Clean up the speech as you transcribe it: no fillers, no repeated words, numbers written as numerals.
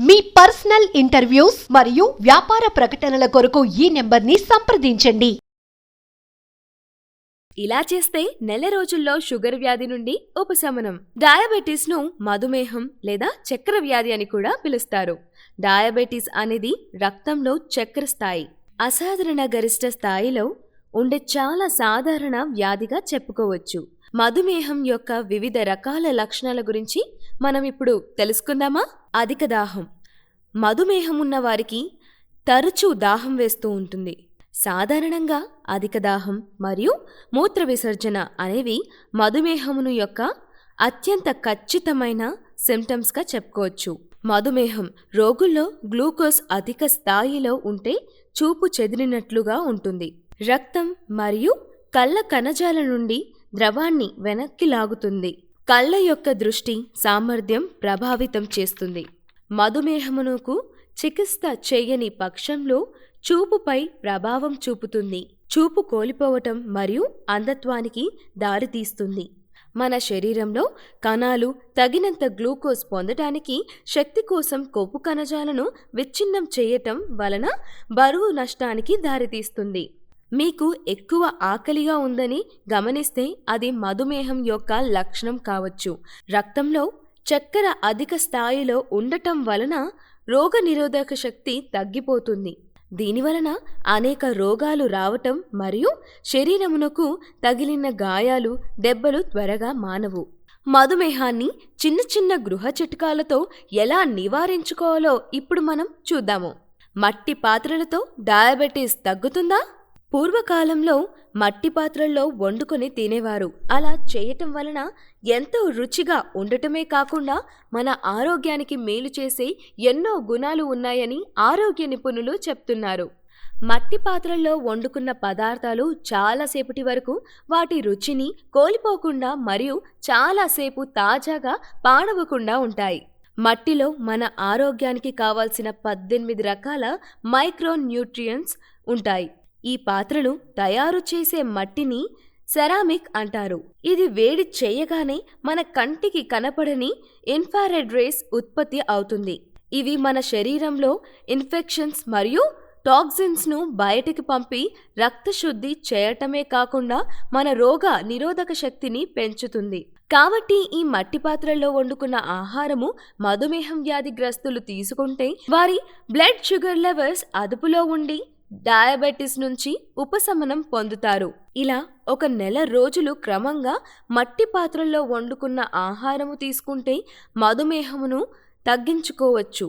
మీ personal interviews మరియు వ్యాపార ప్రకటనల కొరకు ఈ నెంబర్ని సంప్రదించండి. ఇలా చేస్తే నెల రోజుల్లో షుగర్ వ్యాధి నుండి ఉపశమనం. డయాబెటీస్ ను మధుమేహం లేదా చక్కెర వ్యాధి అని కూడా పిలుస్తారు. డయాబెటీస్ అనేది రక్తంలో చక్కెర స్థాయి అసాధారణ గరిష్ట స్థాయిలో ఉండే చాలా సాధారణ వ్యాధిగా చెప్పుకోవచ్చు. మధుమేహం యొక్క వివిధ రకాల లక్షణాల గురించి మనం ఇప్పుడు తెలుసుకుందామా? అధిక దాహం. మధుమేహం ఉన్న వారికి తరచూ దాహం వేస్తూ ఉంటుంది. సాధారణంగా అధిక దాహం మరియు మూత్ర విసర్జన అనేవి మధుమేహమును యొక్క అత్యంత ఖచ్చితమైన సిమ్టమ్స్గా చెప్పుకోవచ్చు. మధుమేహం రోగుల్లో గ్లూకోజ్ అధిక స్థాయిలో ఉంటే చూపు చెదిరినట్లుగా ఉంటుంది. రక్తం మరియు కళ్ళ కణజాల నుండి ద్రవాన్ని వెనక్కి లాగుతుంది. కళ్ళ యొక్క దృష్టి సామర్థ్యం ప్రభావితం చేస్తుంది. మధుమేహమునకు చికిత్స చేయని పక్షంలో చూపుపై ప్రభావం చూపుతుంది. చూపు కోల్పోవటం మరియు అంధత్వానికి దారితీస్తుంది. మన శరీరంలో కణాలు తగినంత గ్లూకోజ్ పొందటానికి శక్తి కోసం కొవ్వు కణజాలను విచ్ఛిన్నం చేయటం వలన బరువు నష్టానికి దారితీస్తుంది. మీకు ఎక్కువ ఆకలిగా ఉందని గమనిస్తే అది మధుమేహం యొక్క లక్షణం కావచ్చు. రక్తంలో చక్కెర అధిక స్థాయిలో ఉండటం వలన రోగనిరోధక శక్తి తగ్గిపోతుంది. దీనివలన అనేక రోగాలు రావటం మరియు శరీరమునకు తగిలిన గాయాలు దెబ్బలు త్వరగా మానవు. మధుమేహాన్ని చిన్న చిన్న గృహ చిట్కాలతో ఎలా నివారించుకోవాలో ఇప్పుడు మనం చూద్దాము. మట్టి పాత్రలతో డయాబెటీస్ తగ్గుతుందా? పూర్వకాలంలో మట్టి పాత్రల్లో వండుకొని తినేవారు. అలా చేయటం వలన ఎంతో రుచిగా ఉండటమే కాకుండా మన ఆరోగ్యానికి మేలు చేసే ఎన్నో గుణాలు ఉన్నాయని ఆరోగ్య నిపుణులు చెప్తున్నారు. మట్టి పాత్రల్లో వండుకున్న పదార్థాలు చాలాసేపటి వరకు వాటి రుచిని కోల్పోకుండా మరియు చాలాసేపు తాజాగా పాడవకుండా ఉంటాయి. మట్టిలో మన ఆరోగ్యానికి కావాల్సిన 18 రకాల మైక్రో న్యూట్రియంట్స్ ఉంటాయి. ఈ పాత్రలు తయారు చేసే మట్టిని సెరామిక్ అంటారు. ఇది వేడి చేయగానే మన కంటికి కనపడని ఇన్ఫ్రారెడ్ రేస్ ఉత్పత్తి అవుతుంది. ఇవి మన శరీరంలో ఇన్ఫెక్షన్స్ మరియు టాక్సిన్స్ ను బయటికి పంపి రక్తశుద్ధి చేయటమే కాకుండా మన రోగ నిరోధక శక్తిని పెంచుతుంది. కాబట్టి ఈ మట్టి పాత్రల్లో వండుకున్న ఆహారము మధుమేహం వ్యాధిగ్రస్తులు తీసుకుంటే వారి బ్లడ్ షుగర్ లెవెల్స్ అదుపులో ఉండి డయాబెటీస్ నుంచి ఉపశమనం పొందుతారు. ఇలా ఒక నెల రోజులు క్రమంగా మట్టి పాత్రల్లో వండుకున్న ఆహారము తీసుకుంటే మధుమేహమును తగ్గించుకోవచ్చు.